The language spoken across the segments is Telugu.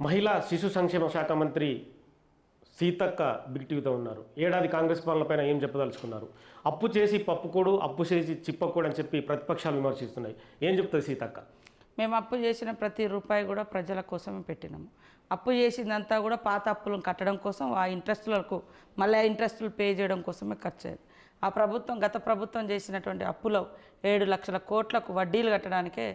మహిళా శిశు సంక్షేమ శాఖ మంత్రి సీతక్క బిగ్ టీవీతో ఉన్నారు. ఏడాది కాంగ్రెస్ పాలనపైన ఏం చెప్పదలుచుకున్నారు? అప్పు చేసి పప్పుకోడు, అప్పు చేసి చిప్పకోడు అని చెప్పి ప్రతిపక్షాలు విమర్శిస్తున్నాయి. ఏం చెప్తుంది సీతక్క? మేము అప్పు చేసిన ప్రతి రూపాయి కూడా ప్రజల కోసమే పెట్టినాము. అప్పు చేసిందంతా కూడా పాత అప్పులను కట్టడం కోసం, ఆ ఇంట్రెస్టులకు మళ్ళీ ఇంట్రెస్టులు పే చేయడం కోసమే ఖర్చు అయ్యేది. ఆ ప్రభుత్వం, గత ప్రభుత్వం చేసినటువంటి అప్పులో 7 లక్షల కోట్లకు వడ్డీలు కట్టడానికే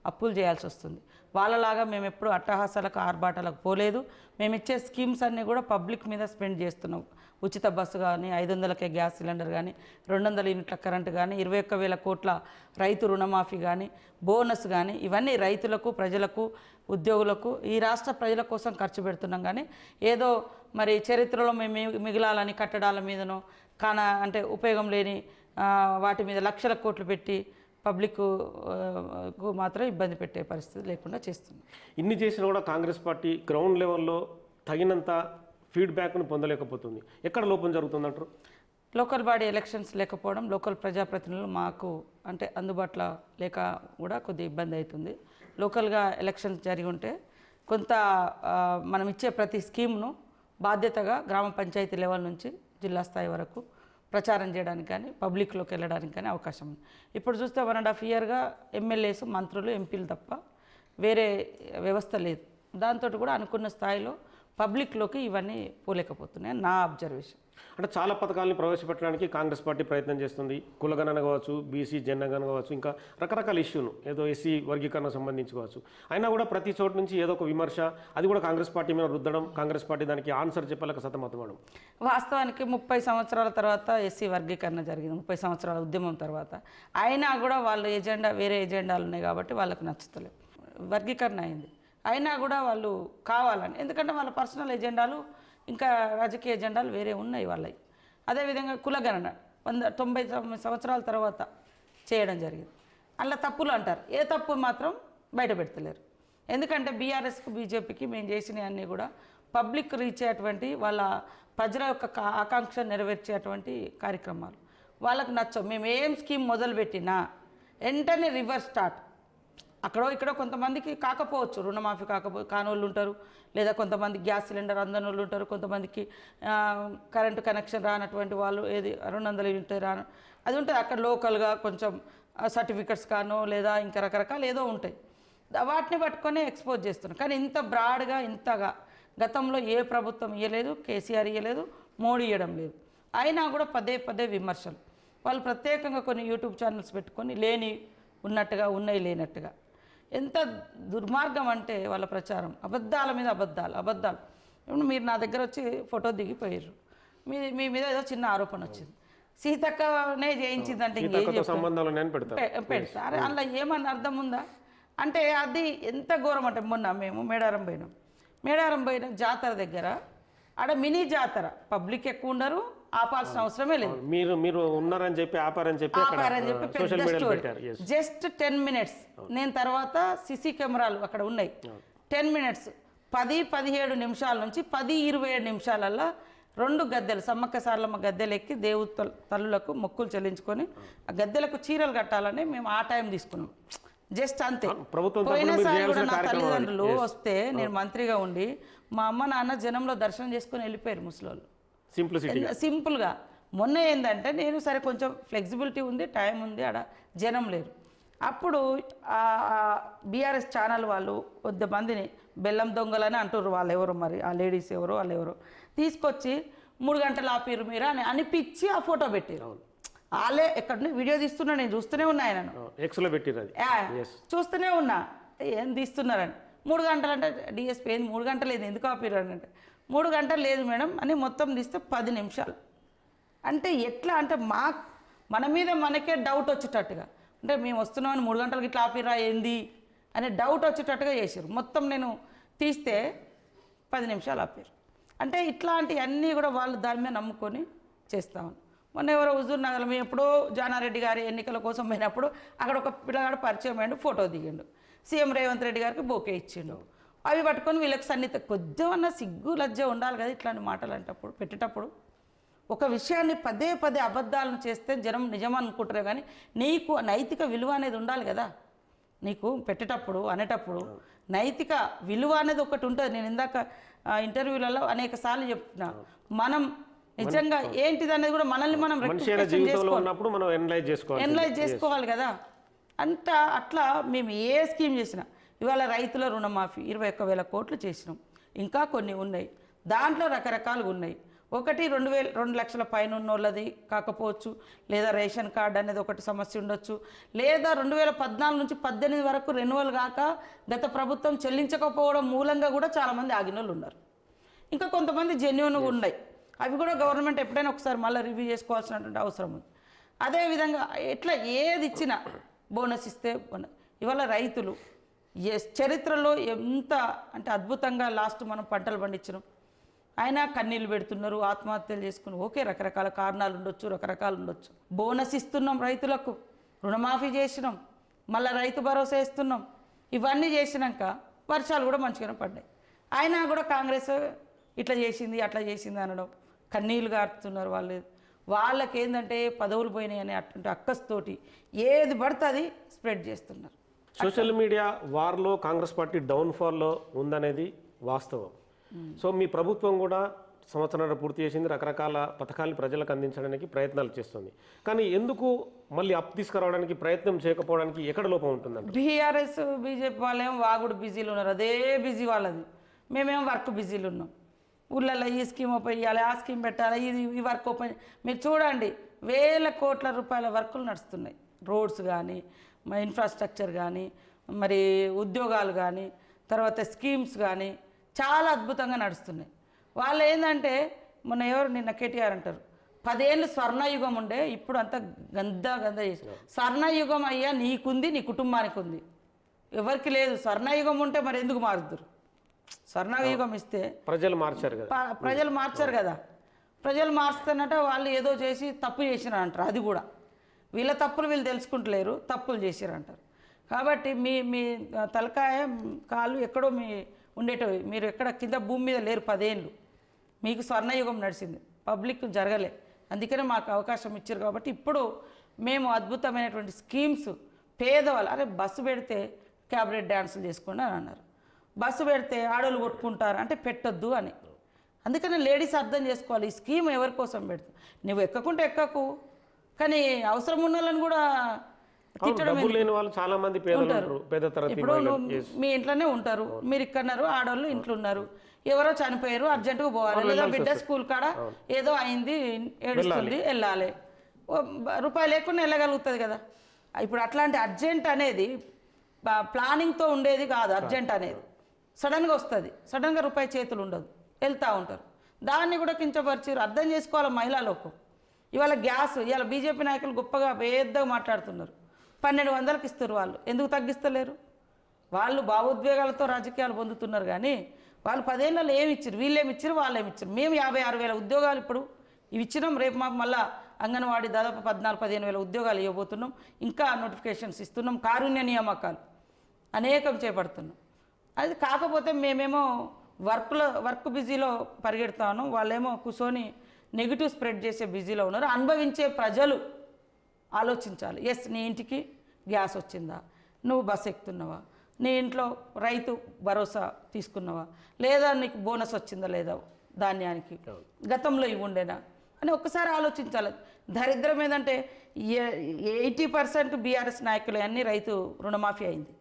అప్పులు చేయాల్సి వస్తుంది. వాళ్ళలాగా మేము ఎప్పుడు అట్టహాసాలకు ఆర్భాటాలకు పోలేదు. మేము ఇచ్చే స్కీమ్స్ అన్నీ కూడా పబ్లిక్ మీద స్పెండ్ చేస్తున్నాం. ఉచిత బస్సు కానీ, 500కే గ్యాస్ సిలిండర్ కానీ, 200 యూనిట్ల కరెంటు కానీ, 21,000 కోట్ల రైతు రుణమాఫీ కానీ, బోనస్ కానీ, ఇవన్నీ రైతులకు, ప్రజలకు, ఉద్యోగులకు, ఈ రాష్ట్ర ప్రజల కోసం ఖర్చు పెడుతున్నాం. కానీ ఏదో మరి చరిత్రలో మేము మిగిలాలని కట్టడాల మీదనో అంటే ఉపయోగం లేని వాటి మీద లక్షల కోట్లు పెట్టి పబ్లిక్కు మాత్రం ఇబ్బంది పెట్టే పరిస్థితి లేకుండా చేస్తుంది. ఇన్ని చేసినా కూడా కాంగ్రెస్ పార్టీ గ్రౌండ్ లెవెల్లో తగినంత ఫీడ్బ్యాక్ను పొందలేకపోతుంది. ఎక్కడ లోపం జరుగుతుందంటారు? లోకల్ బాడీ ఎలక్షన్స్ లేకపోవడం, లోకల్ ప్రజాప్రతినిధులు మాకు అంటే అందుబాటులో లేక కూడా కొద్దిగా ఇబ్బంది అవుతుంది. లోకల్గా ఎలక్షన్స్ జరిగి ఉంటే కొంత మనం ఇచ్చే ప్రతి స్కీమ్ను బాధ్యతగా గ్రామ పంచాయతీ లెవెల్ నుంచి జిల్లా స్థాయి వరకు ప్రచారం చేయడానికి కానీ, పబ్లిక్లోకి వెళ్ళడానికి కానీ అవకాశం ఉంది. ఇప్పుడు చూస్తే 1.5 ఇయర్గా ఎమ్మెల్యేస్, మంత్రులు, ఎంపీలు తప్ప వేరే వ్యవస్థ లేదు. దాంతో కూడా అనుకున్న స్థాయిలో పబ్లిక్లోకి ఇవన్నీ పోలేకపోతున్నాయి నా అబ్జర్వేషన్. అంటే చాలా పథకాలని ప్రవేశపెట్టడానికి కాంగ్రెస్ పార్టీ ప్రయత్నం చేస్తుంది. కులగణన కావచ్చు, బీసీ జనగణన కావచ్చు, ఇంకా రకరకాల ఇష్యూను ఏదో ఎస్సీ వర్గీకరణ సంబంధించి కావచ్చు. అయినా కూడా ప్రతి చోటు నుంచి ఏదో ఒక విమర్శ, అది కూడా కాంగ్రెస్ పార్టీ మీద రుద్దడం, కాంగ్రెస్ పార్టీ దానికి ఆన్సర్ చెప్పలేక సతమతమడం. వాస్తవానికి 30 సంవత్సరాల తర్వాత ఎస్సీ వర్గీకరణ జరిగింది, 30 సంవత్సరాల ఉద్యమం తర్వాత. అయినా కూడా వాళ్ళ ఎజెండా, వేరే ఎజెండాలు ఉన్నాయి కాబట్టి వాళ్ళకు నచ్చుతలేదు. వర్గీకరణ అయింది, అయినా కూడా వాళ్ళు కావాలని, ఎందుకంటే వాళ్ళ పర్సనల్ ఎజెండాలు ఇంకా రాజకీయ ఎజెండాలు వేరే ఉన్నాయి వాళ్ళవి. అదేవిధంగా కులగణన 90 సంవత్సరాల తర్వాత చేయడం జరిగింది. అలా తప్పులు అంటారు, ఏ తప్పు మాత్రం బయట పెడతలేరు. ఎందుకంటే బీఆర్ఎస్కి, బీజేపీకి మేము చేసినవన్నీ కూడా పబ్లిక్ రీచ్ అయ్యేటువంటి, వాళ్ళ ప్రజల యొక్క ఆకాంక్ష నెరవేర్చేటువంటి కార్యక్రమాలు వాళ్ళకు నచ్చవు. మేము ఏం స్కీమ్ మొదలుపెట్టినా వెంటనే రివర్స్ స్టార్ట్. అక్కడో ఇక్కడో కొంతమందికి కాకపోవచ్చు, రుణమాఫీ కానోళ్ళు ఉంటారు, లేదా కొంతమంది గ్యాస్ సిలిండర్ అందని వాళ్ళు ఉంటారు, కొంతమందికి కరెంటు కనెక్షన్ రానటువంటి వాళ్ళు, ఏది 200 యూనిట్ రాను అది ఉంటుంది. అక్కడ లోకల్గా కొంచెం సర్టిఫికెట్స్ కానో లేదా ఇంకా రకరకాలు ఏదో ఉంటాయి, వాటిని పట్టుకొని ఎక్స్పోజ్ చేస్తున్నారు. కానీ ఇంత బ్రాడ్గా, ఇంతగా గతంలో ఏ ప్రభుత్వం ఇవ్వలేదు, కేసీఆర్ ఇవ్వలేదు, మోడీ ఇవ్వడం లేదు. అయినా కూడా పదే విమర్శలు. వాళ్ళు ప్రత్యేకంగా కొన్ని యూట్యూబ్ ఛానల్స్ పెట్టుకొని లేని ఉన్నట్టుగా, ఉన్నాయి లేనట్టుగా. ఎంత దుర్మార్గం అంటే వాళ్ళ ప్రచారం, అబద్ధాల మీద అబద్ధాలు. ఇప్పుడు మీరు నా దగ్గర వచ్చి ఫోటో దిగిపోయారు, మీ మీద ఏదో చిన్న ఆరోపణ వచ్చింది, సీతక్కనే చేయించిందంటే ఇంకేం పెడతారు? అందులో ఏమన్నా అర్థం ఉందా? అంటే అది ఎంత ఘోరం అంటే, మొన్న మేము మేడారం పోయినాం జాతర దగ్గర. ఆడ మినీ జాతర, పబ్లిక్ ఎక్కువ ఉండరు, ఆపాల్సిన అవసరమే లేదు. మీరు ఉన్నారని చెప్పి ఆపారని చెప్పి పెద్ద స్టోరీ. Just 10 minutes. నేను తర్వాత సిసి కెమెరాలు అక్కడ ఉన్నాయి. 10 మినిట్స్ 10-17 నిమిషాల నుంచి 10-27 నిమిషాలల్లో 2 గద్దెలు, సమ్మక్క సారలమ్మ గద్దెలు ఎక్కి దేవు తల్లులకు మొక్కులు చెల్లించుకొని ఆ గద్దెలకు చీరలు కట్టాలని మేము ఆ టైం తీసుకున్నాం. జస్ట్ అంతే. పోయినసారి కూడా నా తల్లిదండ్రులు వస్తే, నేను మంత్రిగా ఉండి మా అమ్మ నాన్న జనంలో దర్శనం చేసుకొని వెళ్ళిపోయారు ముసలోళ్ళు, సింపుల్గా. మొన్న ఏంటంటే నేను సరే కొంచెం ఫ్లెక్సిబిలిటీ ఉంది, టైం ఉంది, ఆడ జనం లేరు. అప్పుడు బీఆర్ఎస్ ఛానల్ వాళ్ళు 100 మందిని బెల్లం దొంగలని అంటారు, వాళ్ళు ఎవరో మరి, ఆ లేడీస్ ఎవరో వాళ్ళు ఎవరో తీసుకొచ్చి 3 గంటలు ఆపిరు మీరు అని అనిపించి ఆ ఫోటో పెట్టారు. వాళ్ళే ఎక్కడ వీడియో తీస్తున్నా, నేను చూస్తూనే ఉన్నా, ఆయనను చూస్తూనే ఉన్నా, ఏం తీస్తున్నారని. 3 గంటలు అంటే డిఎస్పీ ఏంది 3 గంటలు లేదు, ఎందుకు ఆపిరు అని అంటే 3 గంటలు లేదు మేడం అని మొత్తం తీస్తే 10 నిమిషాలు. అంటే ఎట్లా అంటే మన మీద మనకే డౌట్ వచ్చేటట్టుగా, అంటే మేము వస్తున్నామని 3 గంటలకి ఇట్లా ఆపిరా ఏంది అనే డౌట్ వచ్చేటట్టుగా చేశారు. మొత్తం నేను తీస్తే 10 నిమిషాలు ఆపారు. అంటే ఇట్లాంటివన్నీ కూడా వాళ్ళు దాని మీద నమ్ముకొని చేస్తామని. మొన్న ఎవరో హుజూర్ నగర్లో మేము ఎప్పుడో జానారెడ్డి గారి ఎన్నికల కోసం పోయినప్పుడు అక్కడ ఒక పిల్లగాడు పరిచయం అయ్యిండు, ఫోటో దిగిండు, సీఎం రేవంత్ రెడ్డి గారికి బోకే ఇచ్చిండు. అవి పట్టుకొని వీళ్ళకి సన్నిహిత కొద్దిమన్నా సిగ్గు లజ్జ ఉండాలి కదా ఇట్లాంటి మాటలు అంటప్పుడు పెట్టేటప్పుడు. ఒక విషయాన్ని పదే అబద్ధాలను చేస్తే జనం నిజం అనుకుంటారు, కానీ నీకు నైతిక విలువ అనేది ఉండాలి కదా. నీకు పెట్టేటప్పుడు అనేటప్పుడు నైతిక విలువ అనేది ఒకటి ఉంటుంది. నేను ఇందాక ఇంటర్వ్యూలలో అనేక సార్లు చెప్తున్నా, మనం నిజంగా ఏంటిది అనేది కూడా మనల్ని మనం ఎనలైజ్ చేసుకోవాలి కదా. అట్లా మేము ఏ స్కీమ్ చేసినా, ఇవాళ రైతుల రుణమాఫీ 21,000 కోట్లు చేసినాం, ఇంకా కొన్ని ఉన్నాయి, దాంట్లో రకరకాలుగా ఉన్నాయి. ఒకటి 2 లక్షల పైన ఉన్నోళ్ళది కాకపోవచ్చు, లేదా రేషన్ కార్డు అనేది ఒకటి సమస్య ఉండొచ్చు, లేదా 2014 నుంచి 18 వరకు రెన్యువల్ కాక గత ప్రభుత్వం చెల్లించకపోవడం మూలంగా కూడా చాలామంది ఆగిన వాళ్ళు ఉన్నారు. ఇంకా కొంతమంది జెన్యూన్గా ఉన్నాయి, అవి కూడా గవర్నమెంట్ ఎప్పుడైనా ఒకసారి మళ్ళీ రివ్యూ చేసుకోవాల్సినటువంటి అవసరం ఉంది. అదేవిధంగా ఎట్లా ఏది ఇచ్చినా బోనస్ ఇస్తే ఇవాళ రైతులు చరిత్రలో ఎంత అంటే అద్భుతంగా లాస్ట్ మనం పంటలు పండించినాం, అయినా కన్నీళ్ళు పెడుతున్నారు, ఆత్మహత్యలు చేసుకుని. ఓకే, రకరకాల కారణాలు ఉండొచ్చు, రకరకాలు ఉండొచ్చు. బోనస్ ఇస్తున్నాం, రైతులకు రుణమాఫీ చేసినాం, మళ్ళీ రైతు భరోసా ఇస్తున్నాం. ఇవన్నీ చేసినాక వర్షాలు కూడా మంచిగానే పడ్డాయి. అయినా కూడా కాంగ్రెస్ ఇట్లా చేసింది అట్లా చేసింది అనడం, కన్నీళ్ళు గారుతున్నారు. వాళ్ళకి ఏంటంటే పదవులు పోయినాయి అనే అటువంటి అక్కస్తోటి ఏది పడితే అది స్ప్రెడ్ చేస్తున్నారు. సోషల్ మీడియా వార్లో కాంగ్రెస్ పార్టీ డౌన్ఫాల్లో ఉందనేది వాస్తవం. సో మీ ప్రభుత్వం కూడా సంవత్సరాలు పూర్తి చేసింది, రకరకాల పథకాలను ప్రజలకు అందించడానికి ప్రయత్నాలు చేస్తుంది. కానీ ఎందుకు మళ్ళీ అప్ తీసుకురావడానికి ప్రయత్నం చేయకపోవడానికి ఎక్కడ లోపం ఉంటుందండి? బీఆర్ఎస్ బీజేపీ వాళ్ళేమో వాగుడు బిజీలు ఉన్నారు, అదే బిజీ వాళ్ళది. మేమేమో వర్క్ బిజీలు ఉన్నాం. ఊళ్ళల్లో ఈ స్కీమ్ ఓపెన్ చేయాలి, ఆ స్కీమ్ పెట్టాలి, ఈ వర్క్ ఓపెన్. మీరు చూడండి, వేల కోట్ల రూపాయల వర్కులు నడుస్తున్నాయి. రోడ్స్ కానీ, ఇన్ఫ్రాస్ట్రక్చర్ కానీ, మరి ఉద్యోగాలు కానీ, తర్వాత స్కీమ్స్ కానీ చాలా అద్భుతంగా నడుస్తున్నాయి. వాళ్ళు ఏంటంటే నిన్న కేటీఆర్ అంటారు, 10 ఏళ్ళు స్వర్ణయుగం ఉండే, ఇప్పుడు అంతా గంద చేసి. స్వర్ణయుగం అయ్యా నీకుంది, నీ కుటుంబానికి ఉంది, ఎవరికి లేదు. స్వర్ణయుగం ఉంటే మరి ఎందుకు మారుద్దురు? స్వర్ణయుగం ఇస్తే ప్రజలు మార్చారు కదా. ప్రజలు మార్చుతున్నట్ట వాళ్ళు ఏదో చేసి తప్పు చేసినారంటారు. అది కూడా వీళ్ళ తప్పులు వీళ్ళు తెలుసుకుంటలేరు, తప్పులు చేసిరంటారు. కాబట్టి మీ తలకాయ కాళ్ళు ఎక్కడో ఉండేటవి, మీరు ఎక్కడ కింద భూమి మీద లేరు. 10 ఏళ్ళు మీకు స్వర్ణయుగం నడిచింది, పబ్లిక్ జరగలే. అందుకనే మాకు అవకాశం ఇచ్చారు. కాబట్టి ఇప్పుడు మేము అద్భుతమైనటువంటి స్కీమ్స్ పేదవాళ్ళు, అరే బస్సు పెడితే క్యాబరెట్ డ్యాన్సులు చేసుకోండి అని అన్నారు, బస్సు పెడితే ఆడోళ్ళు కొట్టుకుంటారు అంటే పెట్టొద్దు అని. అందుకని లేడీస్ అర్థం చేసుకోవాలి, ఈ స్కీమ్ ఎవరి కోసం పెడుతుంది. నువ్వు ఎక్కకుంటే ఎక్కకు, కానీ అవసరం ఉన్న వాళ్ళని కూడా తిట్టడం. ఇప్పుడు మీ ఇంట్లోనే ఉంటారు, మీరు ఇక్కడన్నారు, ఆడవాళ్ళు ఇంట్లో ఉన్నారు, ఎవరో చనిపోయారు, అర్జెంటుగా పోవాలి, లేదా బిడ్డ స్కూల్ కాడ ఏదో అయింది ఏడుస్తుంది, వెళ్ళాలి, రూపాయి లేకుండా వెళ్ళగలుగుతుంది కదా. ఇప్పుడు అట్లాంటి అర్జెంట్ అనేది ప్లానింగ్తో ఉండేది కాదు. అర్జెంట్ అనేది సడన్గా వస్తుంది, సడన్గా రూపాయి చేతులు ఉండదు, వెళ్తూ ఉంటారు. దాన్ని కూడా కించపరిచారు. అర్థం చేసుకోవాలి మహిళా లోకం. ఇవాళ గ్యాస్, ఇవాళ బీజేపీ నాయకులు గొప్పగా పెద్దగా మాట్లాడుతున్నారు, 1200కి ఇస్తారు. వాళ్ళు ఎందుకు తగ్గిస్తలేరు? వాళ్ళు భావోద్వేగాలతో రాజకీయాలు పొందుతున్నారు. కానీ వాళ్ళు 10 ఏళ్ళలో ఏమి ఇచ్చారు? వీళ్ళేమి ఇచ్చారు, వాళ్ళేమి ఇచ్చారు? మేము 56,000 ఉద్యోగాలు ఇప్పుడు ఇవి ఇచ్చినాం. రేపు మాకు మళ్ళీ అంగన్వాడీ దాదాపు 14-15 ఉద్యోగాలు ఇవ్వబోతున్నాం. ఇంకా నోటిఫికేషన్స్ ఇస్తున్నాం. కారుణ్య నియామకాలు అనేకం చేపడుతున్నాం. అది కాకపోతే మేమేమో వర్క్ బిజీలో పరిగెడతాను, వాళ్ళేమో కూర్చొని నెగిటివ్ స్ప్రెడ్ చేసే బిజీలో ఉన్నారు. అనుభవించే ప్రజలు ఆలోచించాలి. ఎస్, నీ ఇంటికి గ్యాస్ వచ్చిందా, నువ్వు బస్సు ఎక్కుతున్నావా, నీ ఇంట్లో రైతు భరోసా తీసుకున్నావా, లేదా నీకు బోనస్ వచ్చిందా లేదా ధాన్యానికి, గతంలో ఇవి ఉండేనా అని ఒక్కసారి ఆలోచించాలి. దరిద్రం ఏంటంటే 80% బీఆర్ఎస్ నాయకులు అన్నీ రైతు రుణమాఫీ అయింది.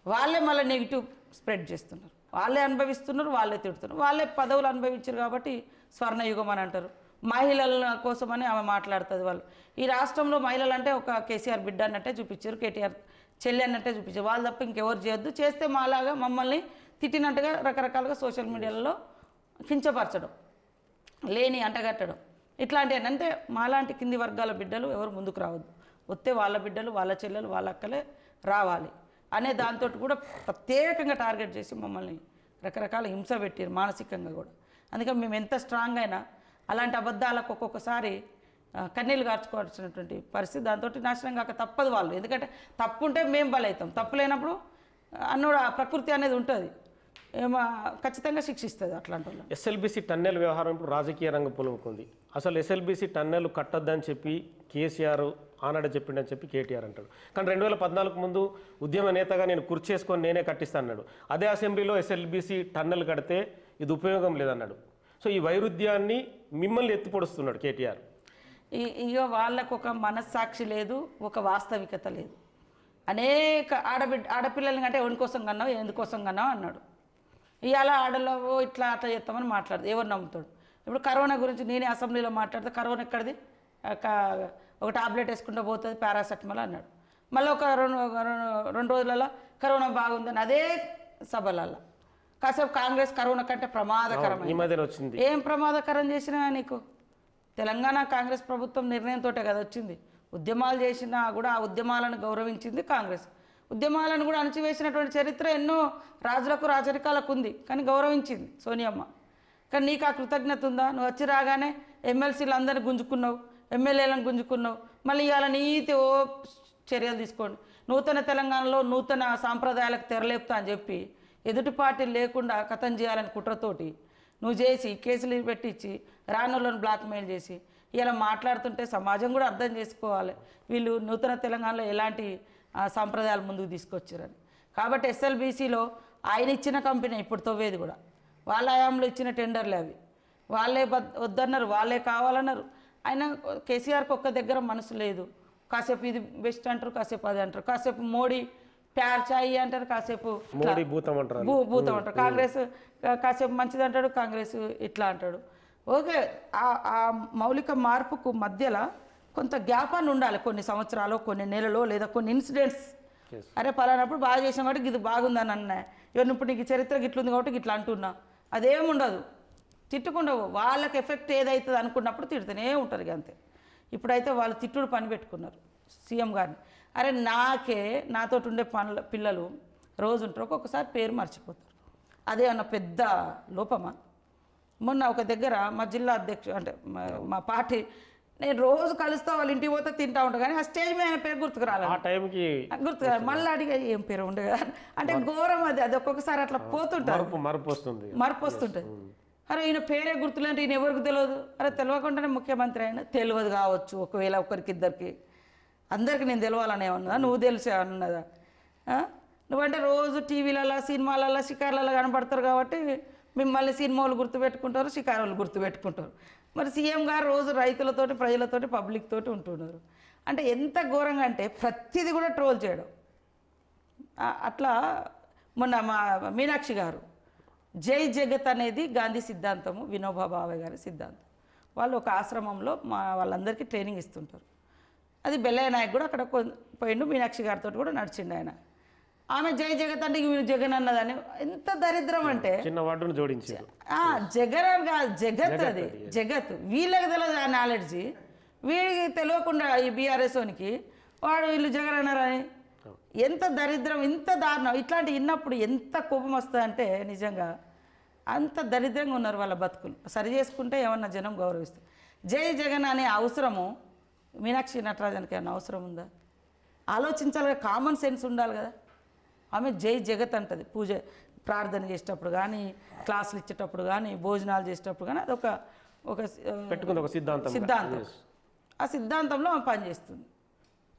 వాళ్ళే మళ్ళీ నెగిటివ్ స్ప్రెడ్ చేస్తున్నారు, వాళ్ళే అనుభవిస్తున్నారు, వాళ్ళే తిడుతున్నారు. వాళ్ళే పదవులు అనుభవించారు కాబట్టి స్వర్ణయుగం అని అంటారు. మహిళల కోసమని ఆమె మాట్లాడుతుంది. వాళ్ళు ఈ రాష్ట్రంలో మహిళలు అంటే ఒక కేసీఆర్ బిడ్డ అన్నట్టే చూపించారు, కేటీఆర్ చెల్లి అన్నట్టే చూపించారు. వాళ్ళు తప్ప ఇంకెవరు చేయొద్దు. చేస్తే మాలాగా మమ్మల్ని తిట్టినట్టుగా రకరకాలుగా సోషల్ మీడియాలో కించపరచడం, లేని అంటగట్టడం, ఇట్లాంటివి. అంటే మాలాంటి కింది వర్గాల బిడ్డలు ఎవరు ముందుకు రావద్దు, వస్తే వాళ్ళ బిడ్డలు, వాళ్ళ చెల్లెలు, వాళ్ళ అక్కలే రావాలి అనే దాంతో కూడా ప్రత్యేకంగా టార్గెట్ చేసి మమ్మల్ని రకరకాల హింస పెట్టారు, మానసికంగా కూడా. అందుకని మేము ఎంత స్ట్రాంగ్ అయినా అలాంటి అబద్ధాలకు ఒక్కొక్కసారి కన్నీళ్ళు కార్చుకోవాల్సినటువంటి పరిస్థితి. దాంతో నాశనం కాక తప్పదు వాళ్ళు. ఎందుకంటే తప్పు ఉంటే మేము బలవుతాం, తప్పు లేనప్పుడు అన్నోడు ప్రకృతి అనేది ఉంటుంది. ఏమో ఖచ్చితంగా శిక్షిస్తుంది అట్లాంటి వాళ్ళు. ఎస్ఎల్బీసీ టన్నెల్ వ్యవహారం ఇప్పుడు రాజకీయ రంగం పులుముకుంది. అసలు ఎస్ఎల్బీసీ టన్నెల్ కట్టొద్దని చెప్పి కేసీఆర్ ఆనాడే చెప్పిండని చెప్పి కేటీఆర్ అంటాడు. కానీ 2014 ముందు ఉద్యమ నేతగా నేను కుర్చేసుకొని నేనే కట్టిస్తాను అన్నాడు. అదే అసెంబ్లీలో ఎస్ఎల్బీసీ టన్నెల్ కడితే ఇది ఉపయోగం లేదన్నాడు. సో ఈ వైరుధ్యాన్ని మిమ్మల్ని ఎత్తిపొడుస్తున్నాడు కేటీఆర్. ఇక వాళ్ళకు ఒక మనస్సాక్షి లేదు, ఒక వాస్తవికత లేదు. అనేక ఆడపిల్లల్ని అంటే ఎవరి కోసం కన్నావు, ఎందుకోసం కన్నావు అన్నాడు. ఇవాళ ఆడలో ఇట్లా అట్లా చేస్తామని మాట్లాడదు, ఎవరు నమ్ముతాడు? ఇప్పుడు కరోనా గురించి నేనే అసెంబ్లీలో మాట్లాడితే కరోనా ఎక్కడిది, ఒక టాబ్లెట్ వేసుకుంటూ పోతుంది పారాసెటమాల్ అన్నాడు. మళ్ళీ ఒక రెండు రోజులలో కరోనా బాగుందని అదే సభలలో కాసేపు కాంగ్రెస్ కరోనా కంటే ప్రమాదకరమైన వచ్చింది. ఏం ప్రమాదకరం చేసినా నీకు? తెలంగాణ కాంగ్రెస్ ప్రభుత్వం నిర్ణయంతో కదా వచ్చింది. ఉద్యమాలు చేసినా కూడా ఆ ఉద్యమాలను గౌరవించింది కాంగ్రెస్. ఉద్యమాలను కూడా అణచివేసినటువంటి చరిత్ర ఎన్నో రాజులకు రాజరికాలకు ఉంది, కానీ గౌరవించింది సోనియమ్మ. కానీ నీకు ఆ కృతజ్ఞత ఉందా? నువ్వు వచ్చి రాగానే ఎమ్మెల్సీలు అందరినీ గుంజుకున్నావు, ఎమ్మెల్యేలను గుంజుకున్నావు. మళ్ళీ ఇవాళ నీతి చర్యలు తీసుకోండి, నూతన తెలంగాణలో నూతన సాంప్రదాయాలకు తెరలేపుతా అని చెప్పి ఎదుటి పార్టీలు లేకుండా కథం చేయాలని కుట్రతోటి నువ్వు చేసి కేసులు పెట్టించి రానులను బ్లాక్మెయిల్ చేసి ఇలా మాట్లాడుతుంటే సమాజం కూడా అర్థం చేసుకోవాలి వీళ్ళు నూతన తెలంగాణలో ఎలాంటి సాంప్రదాయాలు ముందుకు తీసుకొచ్చారని. కాబట్టి ఎస్ఎల్బీసీలో ఆయన ఇచ్చిన కంపెనీ ఇప్పుడు తవ్వేది కూడా వాళ్ళ హయాంలో ఇచ్చిన టెండర్లే అవి. వాళ్ళే వద్దన్నారు, వాళ్ళే కావాలన్నారు. ఆయన కేసీఆర్కి ఒక్క దగ్గర మనసు లేదు. కాసేపు ఇది బెస్ట్ అంటారు, కాసేపు అది అంటారు, కాసేపు మోడీ ప్యార్ చాయి అంటారు, కాసేపు భూతం అంటారు. కాంగ్రెస్ కాసేపు మంచిది అంటాడు, కాంగ్రెస్ ఇట్లా అంటాడు. ఓకే, ఆ మౌలిక మార్పుకు మధ్యలో కొంత గ్యాపాన్ని ఉండాలి, కొన్ని సంవత్సరాలు, కొన్ని నెలలో, లేదా కొన్ని ఇన్సిడెంట్స్. అరే పలానప్పుడు బాగా చేసాం కాబట్టి ఇది బాగుందని అన్నా, ఇవన్నీ ఇప్పుడు నీకు చరిత్ర గిట్లుంది కాబట్టి ఇట్లా అంటున్నా, అదేముండదు. తిట్టుకుండవు, వాళ్ళకి ఎఫెక్ట్ ఏదవుతుంది అనుకున్నప్పుడు తిడుతూనే ఉంటారు ఇక అంతే. ఇప్పుడైతే వాళ్ళు తిట్టుడు పని పెట్టుకున్నారు సీఎం గారిని. అరే నాతో ఉండే పిల్లలు రోజు ఉంటారు, ఒక్కొక్కసారి పేరు మర్చిపోతారు. అదే అన్న పెద్ద లోపమా? మొన్న ఒక దగ్గర మా జిల్లా అధ్యక్షుడు అంటే మా పార్టీ, నేను రోజు కలుస్తా వాళ్ళ ఇంటికి పోతే తింటా ఉంటాను, కానీ ఆ స్టేజ్ మీద ఆయన పేరు గుర్తుకురాలి. మళ్ళీ అడిగా ఏం పేరు ఉండే కదా అంటే ఘోరం. అది ఒక్కొక్కసారి అట్లా పోతుంటారు, మరపు వస్తుంటుంది. అరే ఈయన పేరే గుర్తులేంటే ఈయన ఎవరికి తెలియదు. అరే తెలియకుండానే ముఖ్యమంత్రి అయినా తెలియదు కావచ్చు, ఒకవేళ ఒకరికిద్దరికి. అందరికి నేను తెలవాలని ఏమన్నదా? నువ్వు తెలిసే అన్నదా? నువ్వంటే రోజు టీవీలలో సినిమాలలో షికార్లలో కనపడతారు కాబట్టి మిమ్మల్ని సినిమాలు గుర్తుపెట్టుకుంటారు, షికారులు గుర్తుపెట్టుకుంటారు. మరి సీఎం గారు రోజు రైతులతోటి, ప్రజలతోటి, పబ్లిక్ తోటి ఉంటున్నారు. అంటే ఎంత ఘోరంగా అంటే ప్రతిదీ కూడా ట్రోల్ చేయడం. అట్లా మొన్న మా మీనాక్షి గారు జై జగత్ అనేది గాంధీ సిద్ధాంతము, వినోబా భావే గారి సిద్ధాంతం. వాళ్ళు ఒక ఆశ్రమంలో వాళ్ళందరికీ ట్రైనింగ్ ఇస్తుంటారు. అది బెల్లయ్య నాయక్ కూడా అక్కడ పోయిండు, మీనాక్షి గారితో కూడా నడిచిండు ఆయన. ఆమె జై జగత్ అంటే జగన్ అన్నదని. ఎంత దరిద్రం అంటే జగన్ కాదు, జగత్. అది జగత్. వీళ్ళకి తెలియదు ఆ నాలెడ్జి, వీడికి తెలియకుండా ఈ బీఆర్ఎస్ఓనికి వాడు వీళ్ళు జగన్ అన్నారని. ఎంత దరిద్రం, ఎంత దారుణం. ఇట్లాంటి విన్నప్పుడు ఎంత కోపం వస్తుందంటే నిజంగా అంత దరిద్రంగా ఉన్నారు వాళ్ళ బతుకులు. సరి చేసుకుంటే ఏమన్నా జనం గౌరవిస్తారు. జై జగన్ అనే అవసరము మీనాక్షి నటరాజన్కి ఏమన్నా అవసరం ఉందా? ఆలోచించాలి, కామన్ సెన్స్ ఉండాలి కదా. ఆమె జై జగత్ అంటది పూజ ప్రార్థన చేసేటప్పుడు కానీ, క్లాసులు ఇచ్చేటప్పుడు కానీ, భోజనాలు చేసేటప్పుడు కానీ. అదొక సిద్ధాంతం. ఆ సిద్ధాంతంలో ఆమె పనిచేస్తుంది.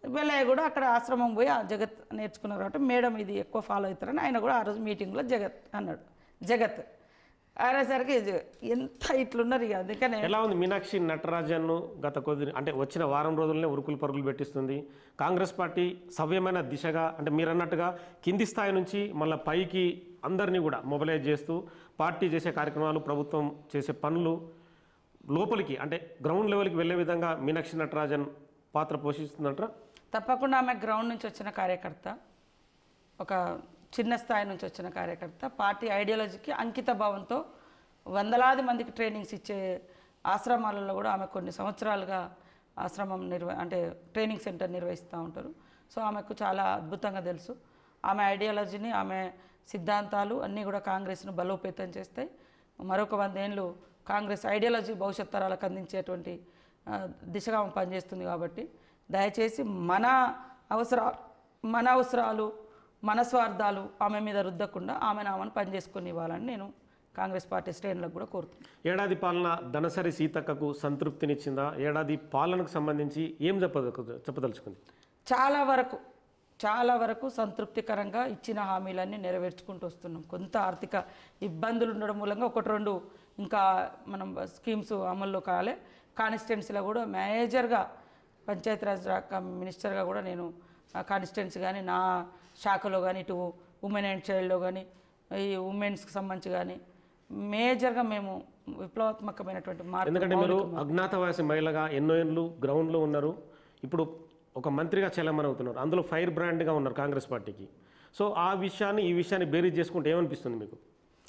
బెల్లయ్య కూడా అక్కడ ఆశ్రమం పోయి ఆ జగత్ నేర్చుకున్నారు కాబట్టి మేడం ఇది ఎక్కువ ఫాలో అవుతారని ఆయన కూడా ఆ రోజు మీటింగ్లో జగత్ అన్నాడు. జగత్ అనేసరికి ఎంత ఇట్లున్నారు ఇక. అందుకనే ఎలా ఉంది మీనాక్షి నటరాజన్ గత కొద్ది అంటే వచ్చిన వారం రోజులనే ఉరుకులు పరుగులు పెట్టిస్తుంది. కాంగ్రెస్ పార్టీ సవ్యమైన దిశగా అంటే మీరు అన్నట్టుగా కింది స్థాయి నుంచి మళ్ళీ పైకి అందరినీ కూడా మొబిలైజ్ చేస్తూ పార్టీ చేసే కార్యక్రమాలు, ప్రభుత్వం చేసే పనులు లోపలికి అంటే గ్రౌండ్ లెవెల్కి వెళ్ళే విధంగా మీనాక్షి నటరాజన్ పాత్ర పోషిస్తుందంటారా? తప్పకుండా. ఆమె గ్రౌండ్ నుంచి వచ్చిన కార్యకర్త, ఒక చిన్న స్థాయి నుంచి వచ్చిన కార్యకర్త, పార్టీ ఐడియాలజీకి అంకిత భావంతో వందలాది మందికి ట్రైనింగ్స్ ఇచ్చే ఆశ్రమాలలో కూడా ఆమె కొన్ని సంవత్సరాలుగా ఆశ్రమం అంటే ట్రైనింగ్ సెంటర్ నిర్వహిస్తూ ఉంటారు. సో ఆమెకు చాలా అద్భుతంగా తెలుసు. ఆమె ఐడియాలజీని, ఆమె సిద్ధాంతాలు అన్నీ కూడా కాంగ్రెస్ను బలోపేతం చేస్తాయి. మరొక 100 ఏళ్ళు కాంగ్రెస్ ఐడియాలజీ భవిష్యత్ తరాలకు అందించేటువంటి దిశగా ఆమె పనిచేస్తుంది. కాబట్టి దయచేసి మన అవసరాలు మన స్వార్థాలు ఆమె మీద రుద్దకుండా ఆమెను పనిచేసుకొని ఇవ్వాలని నేను కాంగ్రెస్ పార్టీ శ్రేణులకు కూడా కోరుతున్నాను. ఏడాది పాలన దనసరి సీతక్కకు సంతృప్తినిచ్చిందా? ఏడాది పాలనకు సంబంధించి ఏం చెప్పదలుచుకుంది? చాలా వరకు సంతృప్తికరంగా ఇచ్చిన హామీలన్నీ నెరవేర్చుకుంటూ వస్తున్నాం. కొంత ఆర్థిక ఇబ్బందులు ఉండడం మూలంగా ఒకటి రెండు ఇంకా మనం స్కీమ్స్ అమల్లో కాలే. కాన్స్టిట్యున్సీలో కూడా మేజర్గా పంచాయతీరాజ్ మినిస్టర్గా కూడా నేను కాన్స్టిట్యున్సీ కానీ నా శాఖలో కానీ ఇటు ఉమెన్ అండ్ చైల్డ్లో కానీ ఈ ఉమెన్స్కి సంబంధించి కానీ మేజర్గా మేము విప్లవాత్మకమైనటువంటి మార్పు. ఎందుకంటే మీరు అజ్ఞాతవాసి మహిళగా ఎన్నో ఏళ్ళు గ్రౌండ్లో ఉన్నారు, ఇప్పుడు ఒక మంత్రిగా చలమనవుతున్నారు, అందులో ఫైర్ బ్రాండ్గా ఉన్నారు కాంగ్రెస్ పార్టీకి. సో ఈ విషయాన్ని బేరీజ్ చేసుకుంటే ఏమనిపిస్తుంది మీకు?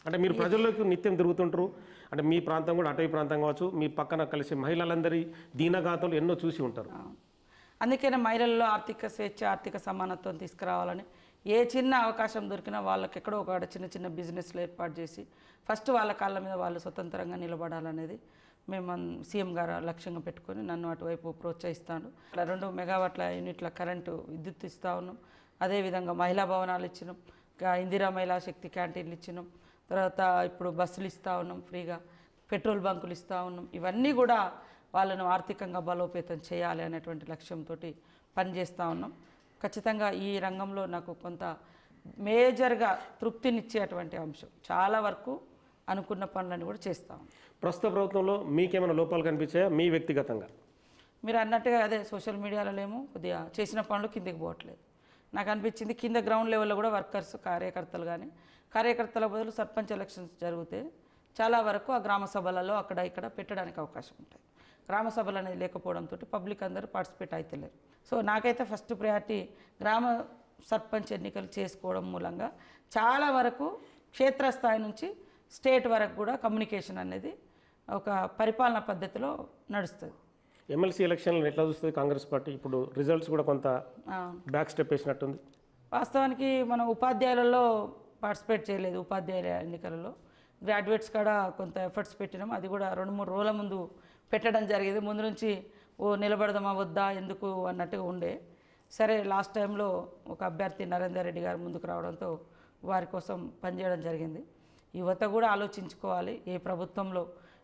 అంటే మీరు ప్రజల్లోకి నిత్యం తిరుగుతుంటారు, అంటే మీ ప్రాంతం కూడా అటవీ ప్రాంతం కావచ్చు, మీ పక్కన కలిసి మహిళలందరి దీనగాథలు ఎన్నో చూసి ఉంటారు. అందుకనే మహిళల్లో ఆర్థిక స్వేచ్ఛ, ఆర్థిక సమానత్వం తీసుకురావాలని ఏ చిన్న అవకాశం దొరికినా వాళ్ళకి ఎక్కడో ఒక చిన్న చిన్న బిజినెస్లు ఏర్పాటు చేసి ఫస్ట్ వాళ్ళ కాళ్ళ మీద వాళ్ళు స్వతంత్రంగా నిలబడాలనేది మేము సీఎం గారు లక్ష్యంగా పెట్టుకొని నన్ను అటువైపు ప్రోత్సహిస్తాను. 2 మెగావాట్ల యూనిట్ల కరెంటు విద్యుత్ ఇస్తూ ఉన్నాం. అదేవిధంగా మహిళా భవనాలు ఇచ్చినాం, ఇందిరా మహిళా శక్తి క్యాంటీన్లు ఇచ్చినాం, తర్వాత ఇప్పుడు బస్సులు ఇస్తూ ఉన్నాం, ఫ్రీగా పెట్రోల్ బంకులు ఇస్తూ ఉన్నాం. ఇవన్నీ కూడా వాళ్ళను ఆర్థికంగా బలోపేతం చేయాలి అనేటువంటి లక్ష్యంతో పనిచేస్తూ ఉన్నాం. ఖచ్చితంగా ఈ రంగంలో నాకు కొంత మేజర్గా తృప్తినిచ్చేటువంటి అంశం. చాలా వరకు అనుకున్న పనులను కూడా చేస్తాం. ప్రస్తుత ప్రభుత్వంలో మీకేమైనా లోపాలు కనిపించాయా మీ వ్యక్తిగతంగా? మీరు అన్నట్టుగా అదే సోషల్ మీడియాలో ఏమో కొద్దిగా చేసిన పనులు కిందకి పోవట్లేదు. నాకు అనిపించింది కింద గ్రౌండ్ లెవెల్లో కూడా వర్కర్స్ కార్యకర్తలు కానీ కార్యకర్తల బదులు సర్పంచ్ ఎలక్షన్స్ జరిగితే చాలా వరకు ఆ గ్రామ సభలలో అక్కడ ఇక్కడ పెట్టడానికి అవకాశం ఉంటాయి. గ్రామ సభలు అనేది లేకపోవడంతో పబ్లిక్ అందరూ పార్టిసిపేట్ అవుతలేరు. సో నాకైతే ఫస్ట్ ప్రయారిటీ గ్రామ సర్పంచ్ ఎన్నికలు చేసుకోవడం మూలంగా చాలా వరకు క్షేత్రస్థాయి నుంచి స్టేట్ వరకు కూడా కమ్యూనికేషన్ అనేది ఒక పరిపాలనా పద్ధతిలో నడుస్తుంది. ఎమ్మెల్సీ ఎలక్షన్లను ఎట్లా చూస్తుంది కాంగ్రెస్ పార్టీ? ఇప్పుడు రిజల్ట్స్ కూడా కొంత బ్యాక్ స్టెప్ వేసినట్టుంది. వాస్తవానికి మనం ఉపాధ్యాయులలో పార్టిసిపేట్ చేయలేదు. ఉపాధ్యాయుల ఎన్నికలలో గ్రాడ్యుయేట్స్ కూడా కొంత ఎఫర్ట్స్ పెట్టినాం. అది కూడా 2-3 రోజుల ముందు పెట్టడం జరిగేది. ముందు నుంచి నిలబడదామా వద్దా ఎందుకు అన్నట్టుగా ఉండే. సరే లాస్ట్ టైంలో ఒక అభ్యర్థి నరేందర్ రెడ్డి గారు ముందుకు రావడంతో వారి కోసం పనిచేయడం జరిగింది. యువత కూడా ఆలోచించుకోవాలి. ఏ ప్రభుత్వంలో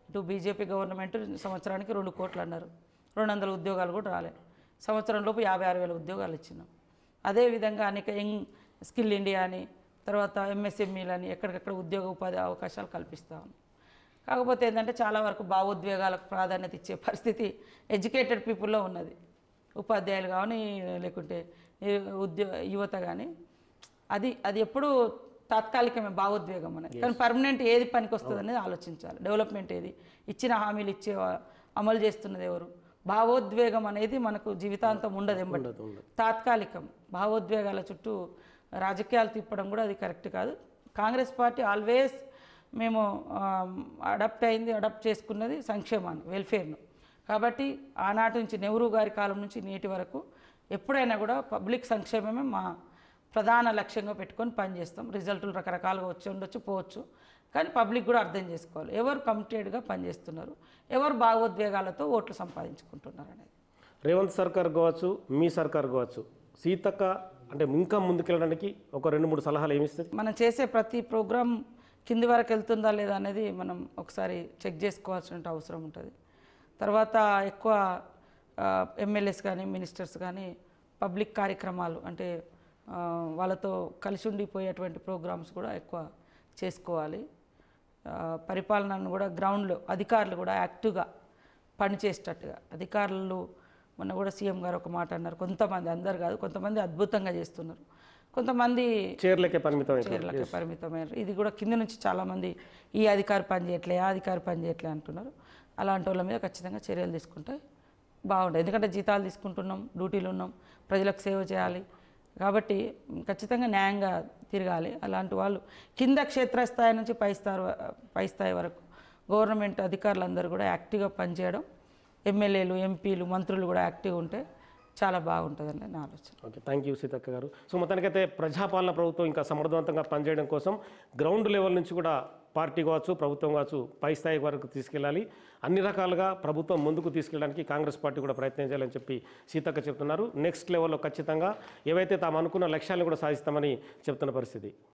ఇటు బీజేపీ గవర్నమెంట్ సంవత్సరానికి 2 కోట్లు అన్నారు, 200 ఉద్యోగాలు కూడా రాలే. సంవత్సరంలోపు 56,000 ఉద్యోగాలు ఇచ్చినాం. అదేవిధంగా అనేక యంగ్ స్కిల్ ఇండియా అని తర్వాత ఎంఎస్ఎంఈలని ఎక్కడికక్కడ ఉద్యోగ ఉపాధి అవకాశాలు కల్పిస్తూ ఉన్నాం. కాకపోతే ఏంటంటే చాలా వరకు భావోద్వేగాలకు ప్రాధాన్యత ఇచ్చే పరిస్థితి ఎడ్యుకేటెడ్ పీపుల్లో ఉన్నది. ఉపాధ్యాయులు కానీ లేకుంటే యువత కానీ అది ఎప్పుడు తాత్కాలికమే భావోద్వేగం అనేది. కానీ పర్మనెంట్ ఏది పనికి వస్తుంది అనేది ఆలోచించాలి. డెవలప్మెంట్ ఏది, ఇచ్చిన హామీలు అమలు చేస్తున్నది ఎవరు? భావోద్వేగం అనేది మనకు జీవితాంతం ఉండదు, తాత్కాలికం. భావోద్వేగాల చుట్టూ రాజకీయాలు తిప్పడం కూడా అది కరెక్ట్ కాదు. కాంగ్రెస్ పార్టీ ఆల్వేస్ మేము అడాప్ట్ చేసుకున్నది సంక్షేమాన్ని, వెల్ఫేర్ను. కాబట్టి ఆనాటి నుంచి నెహ్రూ గారి కాలం నుంచి నేటి వరకు ఎప్పుడైనా కూడా పబ్లిక్ సంక్షేమమే మా ప్రధాన లక్ష్యంగా పెట్టుకొని పనిచేస్తాం. రిజల్టులు రకరకాలుగా వచ్చి ఉండొచ్చు, పోవచ్చు, కానీ పబ్లిక్ కూడా అర్థం చేసుకోవాలి ఎవరు కమిటెడ్గా పనిచేస్తున్నారు, ఎవరు భావోద్వేగాలతో ఓట్లు సంపాదించుకుంటున్నారు అనేది. రేవంత్ సర్కార్ కావచ్చు, మీ సర్కార్ కావచ్చు, సీతక్క అంటే ఇంకా ముందుకెళ్ళడానికి ఒక 2-3 సలహాలు ఏమిస్తుంది? మనం చేసే ప్రతి ప్రోగ్రాం కింది వరకు వెళ్తుందా లేదా అనేది మనం ఒకసారి చెక్ చేసుకోవాల్సిన అవసరం ఉంటుంది. తర్వాత ఎక్కువ ఎమ్మెల్యేస్ కానీ మినిస్టర్స్ కానీ పబ్లిక్ కార్యక్రమాలు అంటే వాళ్ళతో కలిసి ఉండిపోయేటువంటి ప్రోగ్రామ్స్ కూడా ఎక్కువ చేసుకోవాలి. పరిపాలనను కూడా గ్రౌండ్లో అధికారులు కూడా యాక్టివ్గా పనిచేసేటట్టుగా. అధికారులు మొన్న కూడా సీఎం గారు ఒక మాట అన్నారు, కొంతమంది, అందరు కాదు, కొంతమంది అద్భుతంగా చేస్తున్నారు, కొంతమంది చీరలకే పరిమితమయ్యారు. ఇది కూడా కింద నుంచి చాలామంది ఈ అధికారి పని చేయట్లే, ఆ అధికారి పని చేయట్లే అంటున్నారు. అలాంటి వాళ్ళ మీద ఖచ్చితంగా చర్యలు తీసుకుంటే బాగుంటుంది. ఎందుకంటే జీతాలు తీసుకుంటున్నాం, డ్యూటీలు ఉన్నాం, ప్రజలకు సేవ చేయాలి. కాబట్టి ఖచ్చితంగా న్యాయంగా తిరగాలి. అలాంటి వాళ్ళు కింద క్షేత్రస్థాయి నుంచి పై స్థాయి వరకు గవర్నమెంట్ అధికారులందరూ కూడా యాక్టివ్గా పనిచేయడం, ఎమ్మెల్యేలు, ఎంపీలు, మంత్రులు కూడా యాక్టివ్గా ఉంటే చాలా బాగుంటుందని నా ఆలోచన. ఓకే, థ్యాంక్ యూ సీతక్క గారు. సో మొత్తానికైతే ప్రజాపాలన ప్రభుత్వం ఇంకా సమర్థవంతంగా పనిచేయడం కోసం గ్రౌండ్ లెవెల్ నుంచి కూడా పార్టీ కావచ్చు, ప్రభుత్వం కావచ్చు, పై స్థాయి వరకు తీసుకెళ్ళాలి. అన్ని రకాలుగా ప్రభుత్వం ముందుకు తీసుకెళ్ళడానికి కాంగ్రెస్ పార్టీ కూడా ప్రయత్నం చేయాలని చెప్పి సీతక్క చెప్తున్నారు. నెక్స్ట్ లెవెల్లో ఖచ్చితంగా ఏవైతే తాము అనుకున్న లక్ష్యాలను కూడా సాధిస్తామని చెప్తున్న పరిస్థితి.